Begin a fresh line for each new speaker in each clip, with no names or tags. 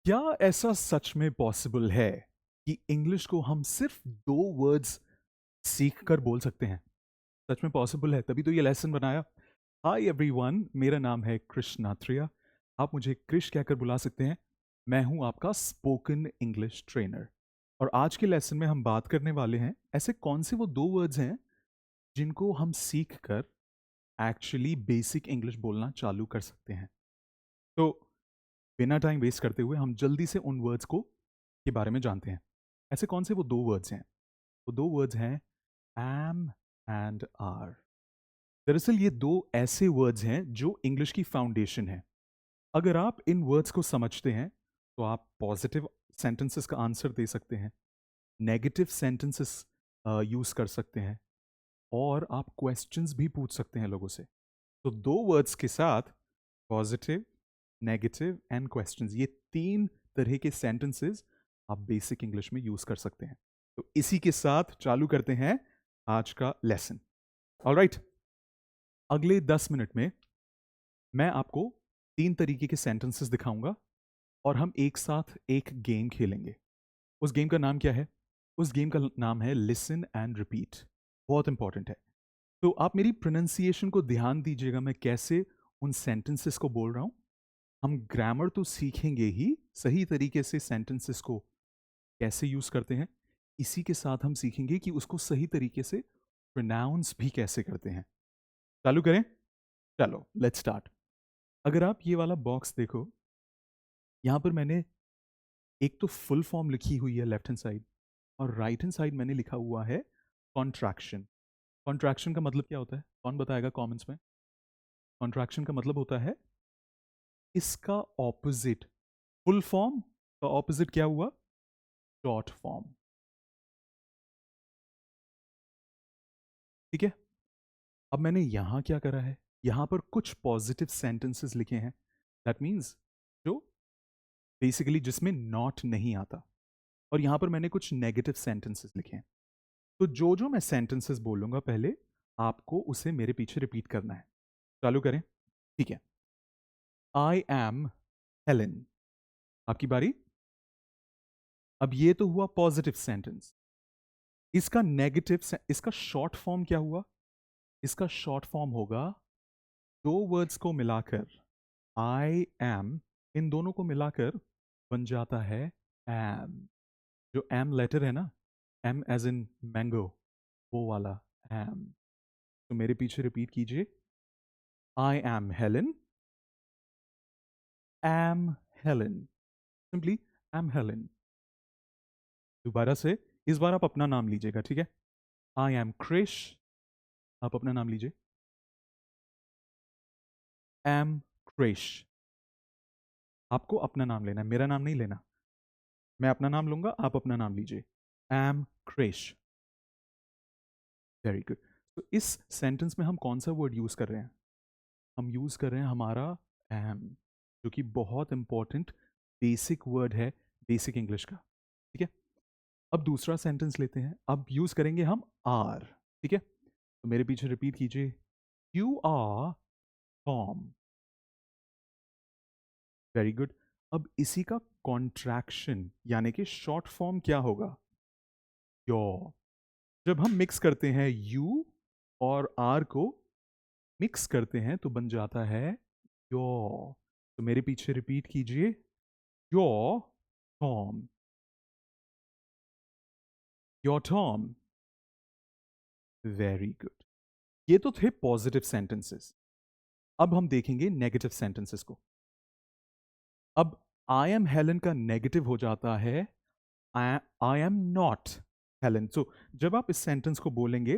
क्या ऐसा सच में पॉसिबल है कि इंग्लिश को हम सिर्फ 2 वर्ड्स सीख कर बोल सकते हैं? सच में पॉसिबल है, तभी तो ये लेसन बनाया। हाय एवरीवन, मेरा नाम है कृष नाथ्रिया। आप मुझे कृष कहकर बुला सकते हैं। मैं हूं आपका स्पोकन इंग्लिश ट्रेनर। और आज के लेसन में हम बात करने वाले हैं ऐसे कौन से वो 2 वर्ड्स हैं जिनको हम सीख कर एक्चुअली बेसिक इंग्लिश बोलना चालू कर सकते हैं। तो बिना टाइम वेस्ट करते हुए हम जल्दी से उन वर्ड्स को के बारे में जानते हैं। ऐसे कौन से वो 2 वर्ड्स हैं? वो 2 वर्ड्स हैं एम एंड आर। दरअसल ये 2 ऐसे वर्ड्स हैं जो इंग्लिश की फाउंडेशन है। अगर आप इन वर्ड्स को समझते हैं तो आप पॉजिटिव सेंटेंसेस का आंसर दे सकते हैं, नेगेटिव सेंटेंसेस यूज कर सकते हैं और आप क्वेश्चंस भी पूछ सकते हैं लोगों से। तो 2 वर्ड्स के साथ पॉजिटिव, नेगेटिव एंड क्वेश्चंस, ये 3 तरह के सेंटेंसेस आप बेसिक इंग्लिश में यूज कर सकते हैं। तो इसी के साथ चालू करते हैं आज का लेसन। ऑलराइट, अगले 10 मिनट में मैं आपको 3 तरीके के सेंटेंसेस दिखाऊंगा और हम एक साथ एक गेम खेलेंगे। उस गेम का नाम क्या है? उस गेम का नाम है लिसन एंड रिपीट। बहुत इंपॉर्टेंट है। तो आप मेरी प्रोनाउंसिएशन को ध्यान दीजिएगा, मैं कैसे उन सेंटेंसेस को बोल रहा हूं। हम ग्रामर तो सीखेंगे ही, सही तरीके से सेंटेंसेस को कैसे यूज करते हैं, इसी के साथ हम सीखेंगे कि उसको सही तरीके से प्रोनाउंस भी कैसे करते हैं। चालू करें? चलो लेट्स स्टार्ट। अगर आप ये वाला बॉक्स देखो, यहां पर मैंने एक तो फुल फॉर्म लिखी हुई है लेफ्ट हैंड साइड, और राइट हैंड साइड मैंने लिखा हुआ है कॉन्ट्रैक्शन। कॉन्ट्रैक्शन का मतलब क्या होता है? कौन बताएगा कमेंट्स में? कॉन्ट्रैक्शन का मतलब होता है इसका ऑपोजिट। फुल फॉर्म का ऑपोजिट क्या हुआ? Short form. ठीक है। अब मैंने यहां क्या करा है, यहां पर कुछ पॉजिटिव सेंटेंसेस लिखे हैं। दैट मीन्स जो बेसिकली जिसमें नॉट नहीं आता, और यहां पर मैंने कुछ नेगेटिव सेंटेंसेस लिखे हैं। तो जो जो मैं सेंटेंसेस बोलूंगा पहले, आपको उसे मेरे पीछे रिपीट करना है। चालू करें? ठीक है। I am Helen. आपकी बारी। अब ये तो हुआ पॉजिटिव सेंटेंस। इसका नेगेटिव, इसका शॉर्ट फॉर्म क्या हुआ? इसका शॉर्ट फॉर्म होगा, 2 वर्ड्स को मिलाकर आई एम, इन दोनों को मिलाकर बन जाता है एम। जो एम लेटर है ना, एम एज इन मैंगो, वो वाला एम। तो मेरे पीछे रिपीट कीजिए। I am Helen, am Helen. Simply am Helen. दोबारा से, इस बार आप अपना नाम लीजिएगा, ठीक है? I am Krish. आप अपना नाम लीजिए। एम क्रिश। आपको अपना नाम लेना है, मेरा नाम नहीं लेना। मैं अपना नाम लूंगा, आप अपना नाम लीजिए। एम क्रिश। Very good. तो इस सेंटेंस में हम कौन सा वर्ड यूज कर रहे हैं? हम यूज कर रहे हैं हमारा एम, जो कि बहुत इंपॉर्टेंट बेसिक वर्ड है बेसिक इंग्लिश का। ठीक है। अब दूसरा सेंटेंस लेते हैं, अब यूज करेंगे हम आर। ठीक है। तो मेरे पीछे रिपीट कीजिए। You are Tom. Very good. अब इसी का कॉन्ट्रैक्शन यानी कि शॉर्ट फॉर्म क्या होगा? योर। जब हम मिक्स करते हैं यू और आर को मिक्स करते हैं तो बन जाता है योर। तो मेरे पीछे रिपीट कीजिए। Your Tom. You're Tom. Very good. ये तो थे पॉजिटिव सेंटेंसेस। अब हम देखेंगे नेगेटिव सेंटेंसेस को। अब आई एम हेलन का नेगेटिव हो जाता है आई एम नॉट हेलन। सो जब आप इस सेंटेंस को बोलेंगे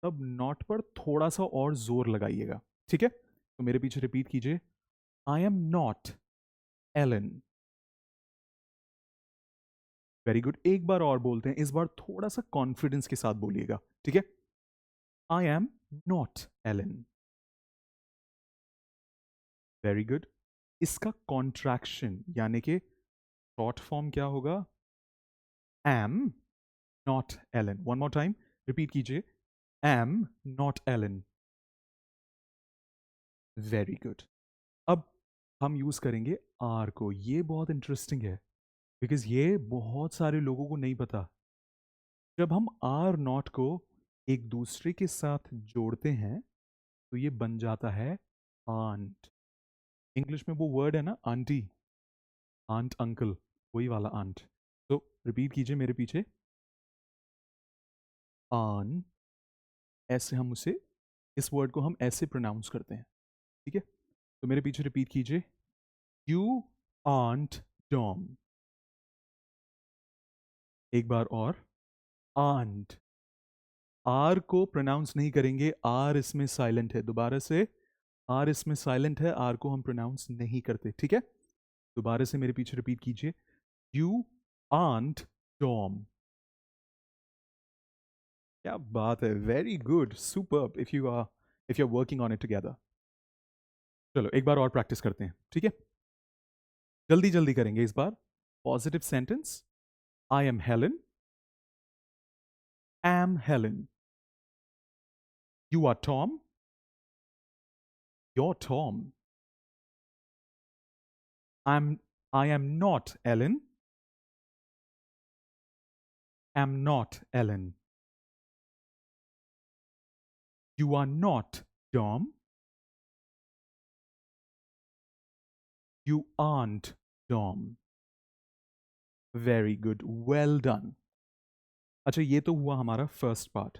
तब नॉट पर थोड़ा सा और जोर लगाइएगा। ठीक है। तो मेरे पीछे रिपीट कीजिए। I am not Alan. Very good. एक बार और बोलते हैं, इस बार थोड़ा सा कॉन्फिडेंस के साथ बोलिएगा। ठीक है। I am not Alan. Very good. इसका कॉन्ट्रैक्शन यानी कि शॉर्ट फॉर्म क्या होगा? Am not Alan. One more time, repeat कीजिए। Am not Alan. Very good. अब हम यूज करेंगे आर को। ये बहुत इंटरेस्टिंग है बिकॉज ये बहुत सारे लोगों को नहीं पता। जब हम आर नॉट को एक दूसरे के साथ जोड़ते हैं तो ये बन जाता है आंट। इंग्लिश में वो वर्ड है ना, आंटी, आंट अंकल, वही वाला आंट। तो रिपीट कीजिए मेरे पीछे, आन, ऐसे हम उसे, इस वर्ड को हम ऐसे प्रोनाउंस करते हैं, ठीक है। तो मेरे पीछे रिपीट कीजिए, यू आंट डॉम। एक बार और, आंट। आर को प्रोनाउंस नहीं करेंगे, आर इसमें साइलेंट है। दोबारा से, आर इसमें साइलेंट है, आर को हम प्रोनाउंस नहीं करते, ठीक है। दोबारा से मेरे पीछे रिपीट कीजिए, यू आंट डॉम। क्या बात है, very good, superb. If you are working on it together. चलो एक बार और प्रैक्टिस करते हैं, ठीक है। जल्दी जल्दी करेंगे इस बार। Positive sentence, I am Helen, am Helen. You are Tom, you're Tom. I am not Alan, am not Alan. You are not Dom. You aren't Dom. Very good. Well done. अच्छा, ये तो हुआ हमारा फर्स्ट पार्ट।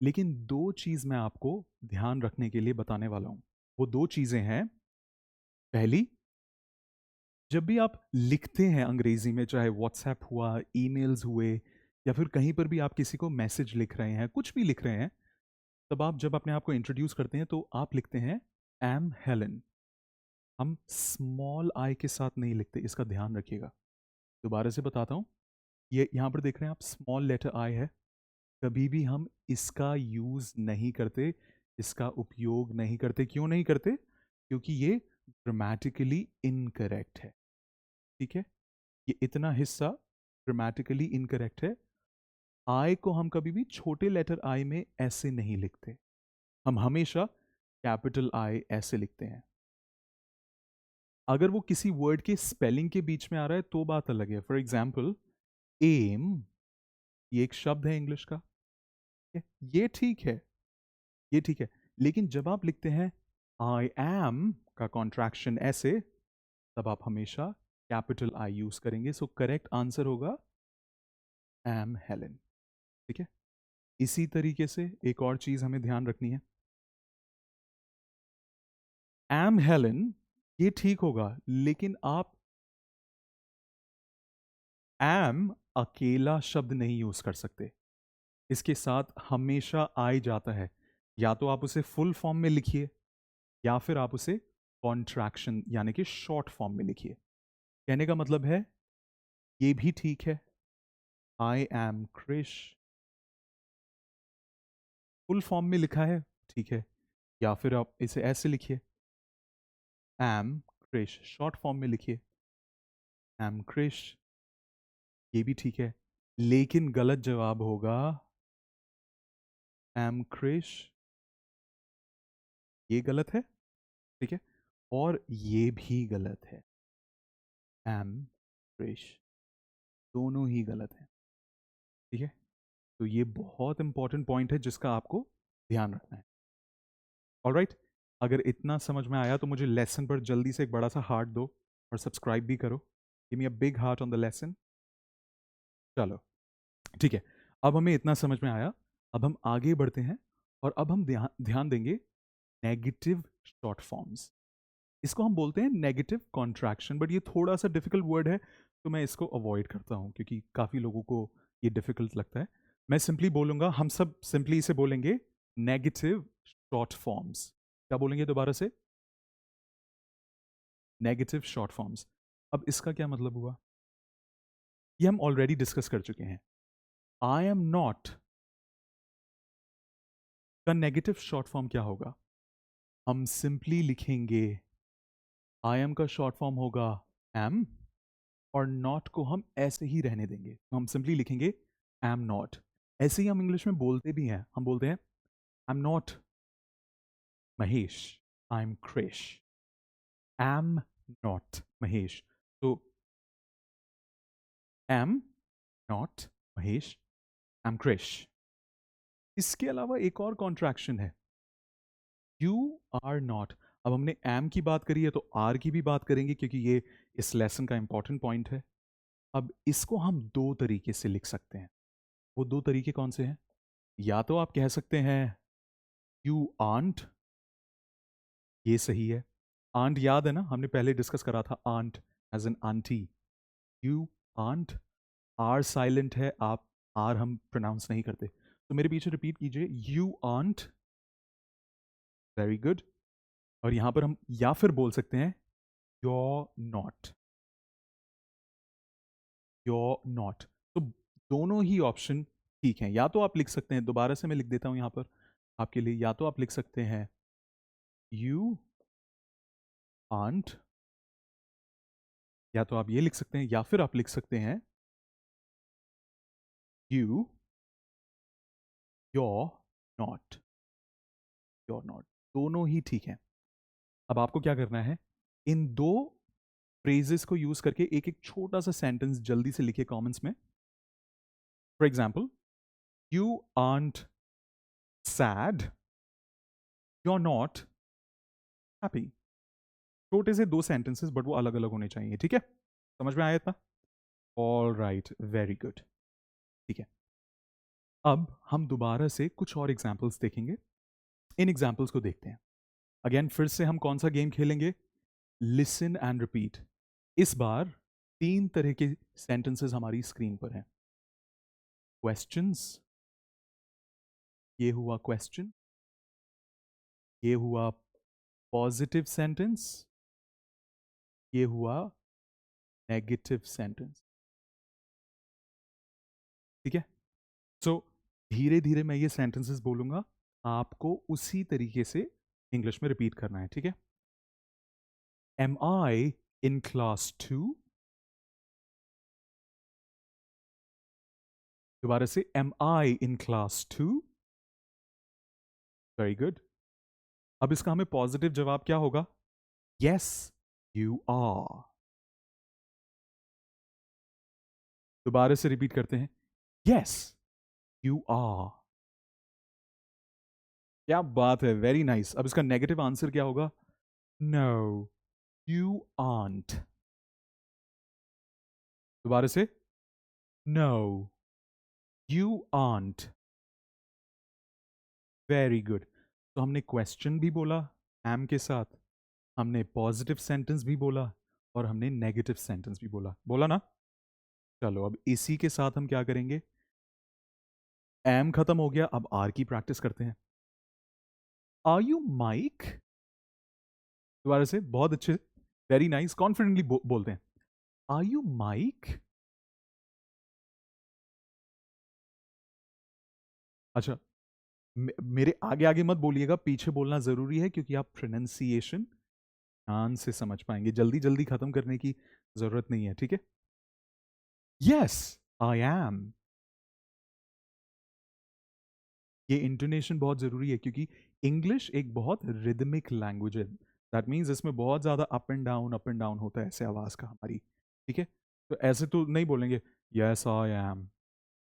लेकिन दो चीज मैं आपको ध्यान रखने के लिए बताने वाला हूं। वो दो चीजें हैं, पहली, जब भी आप लिखते हैं अंग्रेजी में, चाहे व्हाट्सएप हुआ, ईमेल्स हुए, या फिर कहीं पर भी आप किसी को मैसेज लिख रहे हैं, कुछ भी लिख रहे हैं, तब आप जब अपने आप को इंट्रोड्यूस करते हैं तो आप लिखते हैं एम हेलन। हम स्मॉल आई के साथ नहीं लिखते, इसका ध्यान रखिएगा। दोबारा से बताता हूं, ये यहां पर देख रहे हैं आप, स्मॉल लेटर आई है। कभी भी हम इसका यूज नहीं करते, इसका उपयोग नहीं करते। क्यों नहीं करते? क्योंकि ये ग्रामेटिकली इनकरेक्ट है, ठीक है। ये इतना हिस्सा ग्रामेटिकली इनकरेक्ट है। आई को हम कभी भी छोटे लेटर आई में ऐसे नहीं लिखते, हम हमेशा कैपिटल आई ऐसे लिखते हैं। अगर वो किसी वर्ड के स्पेलिंग के बीच में आ रहा है तो बात अलग है। फॉर एग्जाम्पल, एम, ये एक शब्द है इंग्लिश का, ये ठीक है, ये ठीक है। लेकिन जब आप लिखते हैं आई एम का कॉन्ट्रैक्शन ऐसे, तब आप हमेशा कैपिटल आई यूज करेंगे। सो करेक्ट आंसर होगा एम हेलन, ठीक है। इसी तरीके से एक और चीज हमें ध्यान रखनी है, एम हेलन ये ठीक होगा, लेकिन आप एम अकेला शब्द नहीं यूज कर सकते, इसके साथ हमेशा आई जाता है। या तो आप उसे फुल फॉर्म में लिखिए, या फिर आप उसे कॉन्ट्रैक्शन यानी कि शॉर्ट फॉर्म में लिखिए। कहने का मतलब है, ये भी ठीक है, I am Krish, full form में लिखा है, ठीक है। या फिर आप इसे ऐसे लिखिए, एम क्रिश, शॉर्ट फॉर्म में लिखिए, एम क्रिश, ये भी ठीक है। लेकिन गलत जवाब होगा एम क्रिश, ये गलत है, ठीक है। और ये भी गलत है, एम क्रिश, दोनों ही गलत है, ठीक है। तो ये बहुत इंपॉर्टेंट पॉइंट है जिसका आपको ध्यान रखना है। ऑलराइट, अगर इतना समझ में आया तो मुझे लेसन पर जल्दी से एक बड़ा सा हार्ट दो और सब्सक्राइब भी करो। Give me a big heart on the lesson. चलो ठीक है, अब हमें इतना समझ में आया। अब हम आगे बढ़ते हैं और अब हम ध्यान देंगे नेगेटिव शॉर्ट फॉर्म्स। इसको हम बोलते हैं नेगेटिव कॉन्ट्रैक्शन, बट ये थोड़ा सा डिफिकल्ट वर्ड है, तो मैं इसको अवॉइड करता हूं क्योंकि काफ़ी लोगों को ये डिफिकल्ट लगता है। मैं सिंपली बोलूंगा, हम सब सिंपली इसे बोलेंगे नेगेटिव शॉर्ट फॉर्म्स। क्या बोलेंगे दोबारा से? Negative short forms. अब इसका क्या मतलब हुआ, ये हम ऑलरेडी डिस्कस कर चुके हैं। आई एम नॉट का नेगेटिव शॉर्ट फॉर्म क्या होगा? हम सिंपली लिखेंगे, आई एम का शॉर्ट फॉर्म होगा एम, और नॉट को हम ऐसे ही रहने देंगे, तो हम सिंपली लिखेंगे एम नॉट। ऐसे ही हम इंग्लिश में बोलते भी हैं, हम बोलते हैं I am not Mahesh, I am Krish, am not Mahesh. So am not Mahesh, am Krish. इसके अलावा एक और कॉन्ट्रैक्शन है, यू आर नॉट। अब हमने एम की बात करी है तो आर की भी बात करेंगे क्योंकि ये इस लेसन का इंपॉर्टेंट पॉइंट है। अब इसको हम दो तरीके से लिख सकते हैं। वो दो तरीके कौन से हैं? या तो आप कह सकते हैं यू आंट, ये सही है। आंट याद है ना, हमने पहले डिस्कस करा था, aren't as in aunty. You aren't, R silent है, आप आर हम प्रोनाउंस नहीं करते, तो मेरे पीछे रिपीट कीजिए, यू आंट। Very good. और यहां पर हम या फिर बोल सकते हैं you're not, you're not। तो दोनों ही ऑप्शन ठीक हैं। या तो आप लिख सकते हैं, दोबारा से मैं लिख देता हूं यहां पर आपके लिए, या तो आप लिख सकते हैं you aren't, या तो आप ये लिख सकते हैं, या फिर आप लिख सकते हैं you you're not, you're not। दोनों ही ठीक हैं। अब आपको क्या करना है, इन दो फ्रेजेस को यूज करके एक एक छोटा सा सेंटेंस जल्दी से लिखिए कमेंट्स में। For example, you aren't sad, you're not happy। छोटे से दो सेंटेंसेस, बट वो अलग अलग होने चाहिए, ठीक है? समझ में आया इतना? All right, very good. ठीक है, अब हम दोबारा से कुछ और एग्जाम्पल्स देखेंगे। इन एग्जाम्पल्स को देखते हैं। अगेन फिर से हम कौन सा गेम खेलेंगे? Listen and repeat. इस बार तीन तरह के सेंटेंसेस हमारी स्क्रीन पर हैं। क्वेश्चंस, ये हुआ क्वेश्चन, ये हुआ पॉजिटिव सेंटेंस, ये हुआ नेगेटिव सेंटेंस। ठीक है, सो धीरे धीरे मैं ये सेंटेंसेस बोलूंगा, आपको उसी तरीके से इंग्लिश में रिपीट करना है, ठीक है? Am I in class 2? दोबारा से, am I in class 2? Very good. अब इसका हमें पॉजिटिव जवाब क्या होगा? Yes you are. दोबारा से रिपीट करते हैं, यस यू आर। क्या बात है, वेरी नाइस। अब इसका नेगेटिव आंसर क्या होगा? No you aren't. दोबारा से, no you aren't. Very good. तो हमने क्वेश्चन भी बोला एम के साथ, हमने पॉजिटिव सेंटेंस भी बोला, और हमने नेगेटिव सेंटेंस भी बोला, बोला ना? चलो अब इसी के साथ हम क्या करेंगे, एम खत्म हो गया, अब आर की प्रैक्टिस करते हैं। Are you Mike? दोबारा से, बहुत अच्छे, वेरी नाइस, कॉन्फिडेंटली बोलते हैं, आर यू माइक? अच्छा, मेरे आगे आगे मत बोलिएगा, पीछे बोलना जरूरी है क्योंकि आप प्रोनाउंसिएशन ध्यान से समझ पाएंगे। जल्दी जल्दी खत्म करने की जरूरत नहीं है, ठीक है? Yes I M. ये इंटोनेशन बहुत जरूरी है क्योंकि इंग्लिश एक बहुत रिदमिक लैंग्वेज है। दैट मीन्स इसमें बहुत ज्यादा अप एंड डाउन होता है ऐसे आवाज का हमारी, ठीक है? तो ऐसे तो नहीं बोलेंगे यस आई एम,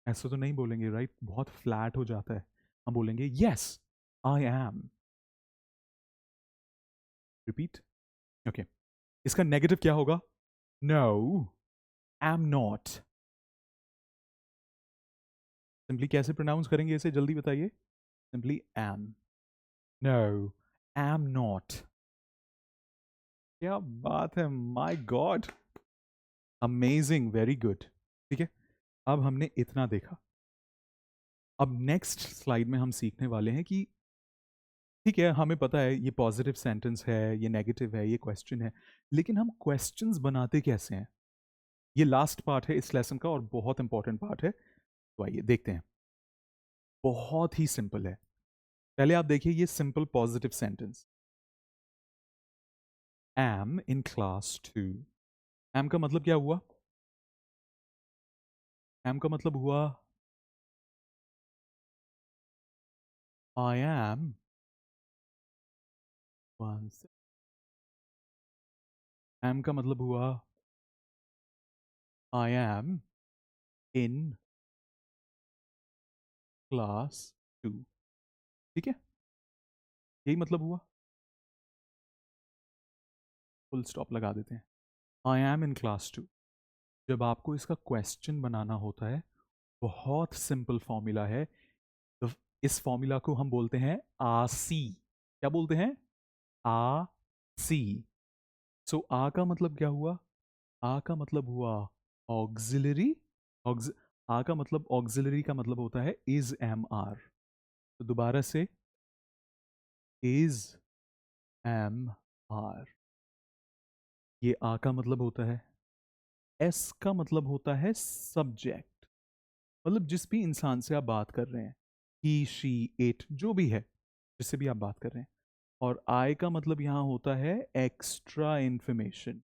ऐसे तो नहीं बोलेंगे, राइट? बहुत फ्लैट हो जाता है। हम बोलेंगे yes I am. Repeat. Okay, इसका नेगेटिव क्या होगा? No am not. सिंपली कैसे प्रोनाउंस करेंगे इसे, जल्दी बताइए। Simply am. No am not. क्या बात है, my god, amazing, very good. ठीक है, अब हमने इतना देखा। अब नेक्स्ट स्लाइड में हम सीखने वाले हैं कि ठीक है, हमें पता है ये पॉजिटिव सेंटेंस है, ये नेगेटिव है, ये क्वेश्चन है, लेकिन हम क्वेश्चंस बनाते कैसे हैं? ये लास्ट पार्ट है इस लेसन का और बहुत इंपॉर्टेंट पार्ट है, तो आइए देखते हैं। बहुत ही सिंपल है। पहले आप देखिए ये simple positive sentence, am in class 2। Am का मतलब क्या हुआ? एम का मतलब हुआ आई एम। वन एम का मतलब हुआ आई एम इन क्लास 2। ठीक है, यही मतलब हुआ। फुल स्टॉप लगा देते हैं। I am in class 2। जब आपको इसका क्वेश्चन बनाना होता है, बहुत सिंपल फॉर्मूला है। तो इस फॉर्मूला को हम बोलते हैं आसी। क्या बोलते हैं? आ सी। सो आ का मतलब क्या हुआ? आ का मतलब हुआ ऑक्सिलरी। आ का मतलब ऑक्सिलरी का मतलब होता है इज एम आर। तो दोबारा से, इज एम आर। ये आ का मतलब होता है। एस का मतलब होता है सब्जेक्ट, मतलब जिस भी इंसान से आप बात कर रहे हैं, ही शी इट, जो भी है, जिससे भी आप बात कर रहे हैं। और आई का मतलब यहां होता है एक्स्ट्रा इंफॉर्मेशन।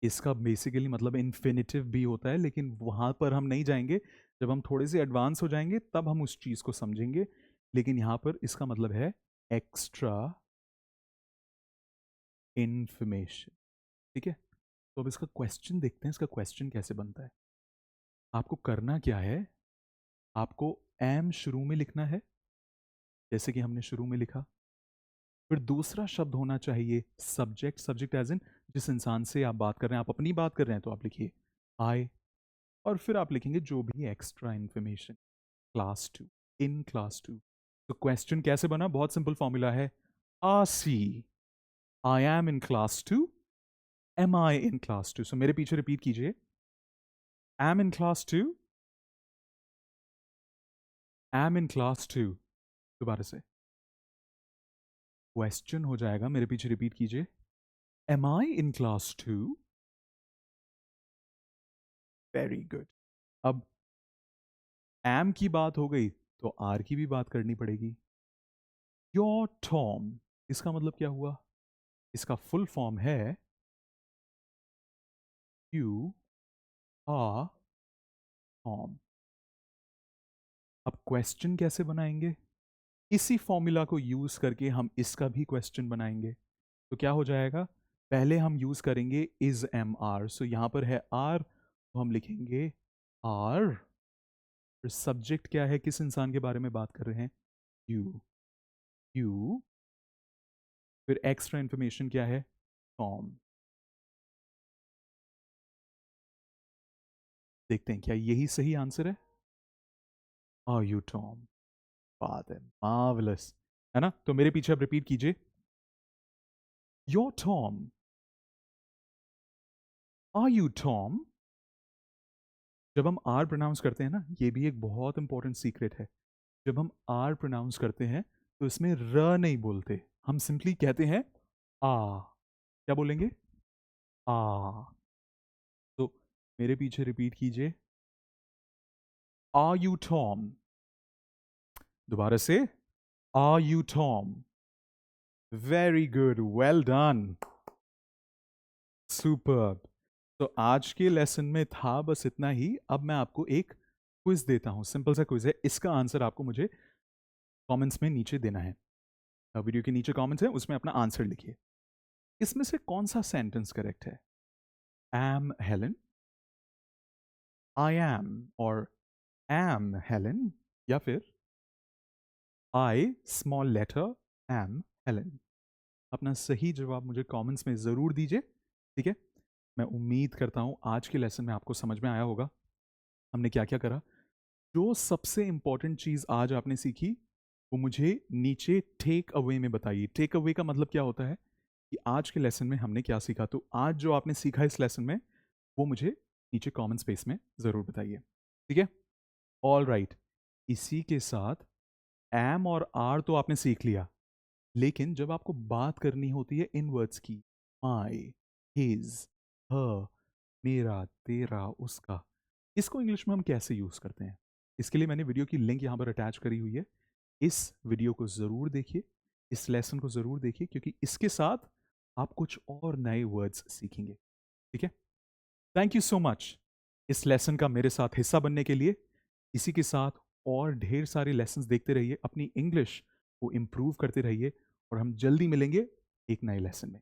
इसका बेसिकली मतलब इन्फिनिटिव भी होता है, लेकिन वहां पर हम नहीं जाएंगे। जब हम थोड़े से एडवांस हो जाएंगे तब हम उस चीज को समझेंगे। लेकिन यहां पर इसका मतलब है एक्स्ट्रा इंफॉर्मेशन। ठीक है, तो अब इसका क्वेश्चन देखते हैं, इसका क्वेश्चन कैसे बनता है। आपको करना क्या है? आपको एम शुरू में लिखना है, जैसे कि हमने शुरू में लिखा। फिर दूसरा शब्द होना चाहिए सब्जेक्ट। सब्जेक्ट एज इन जिस इंसान से आप बात कर रहे हैं। आप अपनी बात कर रहे हैं तो आप लिखिए आई। और फिर आप लिखेंगे जो भी extra information, class 2, in class 2। तो क्वेश्चन कैसे बना? बहुत सिंपल फॉर्मूला है। See, I am in class 2, am I in class 2। So मेरे पीछे रिपीट कीजिए, am in class 2, am in class 2। दोबारा से क्वेश्चन हो जाएगा, मेरे पीछे रिपीट कीजिए, am I in class 2। Very good. अब एम की बात हो गई तो आर की भी बात करनी पड़ेगी। योर टॉम, इसका मतलब क्या हुआ? इसका फुल फॉर्म है यू आर टॉम। अब क्वेश्चन कैसे बनाएंगे? इसी फॉर्मूला को यूज करके हम इसका भी क्वेश्चन बनाएंगे। तो क्या हो जाएगा? पहले हम यूज करेंगे इज एम आर। सो यहां पर है आर, तो हम लिखेंगे आर। फिर सब्जेक्ट क्या है, किस इंसान के बारे में बात कर रहे हैं? यू। यू। फिर एक्स्ट्रा इंफॉर्मेशन क्या है? टॉम। देखते हैं क्या यही सही आंसर है। Are you Tom? बात है, मार्वलस, है ना? तो मेरे पीछे आप रिपीट कीजिए, your Tom, are you Tom. जब हम आर प्रोनाउंस करते हैं ना, ये भी एक बहुत इंपॉर्टेंट सीक्रेट है। जब हम आर प्रोनाउंस करते हैं तो इसमें र नहीं बोलते, हम सिंपली कहते हैं आ। क्या बोलेंगे? आ। तो मेरे पीछे रिपीट कीजिए, आर यू टॉम। दोबारा से, are you Tom. Very good, well done, superb. तो आज के लेसन में था बस इतना ही। अब मैं आपको एक क्विज देता हूं, सिंपल सा क्विज है। इसका आंसर आपको मुझे कमेंट्स में नीचे देना है। वीडियो के नीचे कमेंट्स है, उसमें अपना आंसर लिखिए। इसमें से कौन सा सेंटेंस करेक्ट है? एम हेलन, आई एम और एम हेलन, या फिर I small letter am Helen? अपना सही जवाब मुझे कमेंट्स में ज़रूर दीजिए। ठीक है, मैं उम्मीद करता हूँ आज के लेसन में आपको समझ में आया होगा हमने क्या क्या करा। जो सबसे इंपॉर्टेंट चीज़ आज आपने सीखी वो मुझे नीचे टेक अवे में बताइए। टेक अवे का मतलब क्या होता है कि आज के लेसन में हमने क्या सीखा। तो आज जो आपने सीखा इस लेसन में वो मुझे नीचे कमेंट स्पेस में ज़रूर बताइए। ठीक है, ऑल राइट। इसी के साथ एम और आर तो आपने सीख लिया, लेकिन जब आपको बात करनी होती है इन वर्ड्स की, माई, हिज, हर, मेरा, तेरा, उसका, इसको इंग्लिश में हम कैसे यूज करते हैं? इसके लिए मैंने वीडियो की लिंक यहां पर अटैच करी हुई है। इस वीडियो को जरूर देखिए, इस लेसन को जरूर देखिए, क्योंकि इसके साथ आप कुछ और नए वर्ड्स सीखेंगे। ठीक है, थैंक यू सो मच इस लेसन का मेरे साथ हिस्सा बनने के लिए। इसी के साथ और ढेर सारे लेसन्स देखते रहिए, अपनी इंग्लिश को इम्प्रूव करते रहिए, और हम जल्दी मिलेंगे एक नए लेसन में।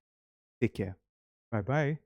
Take care. Bye bye.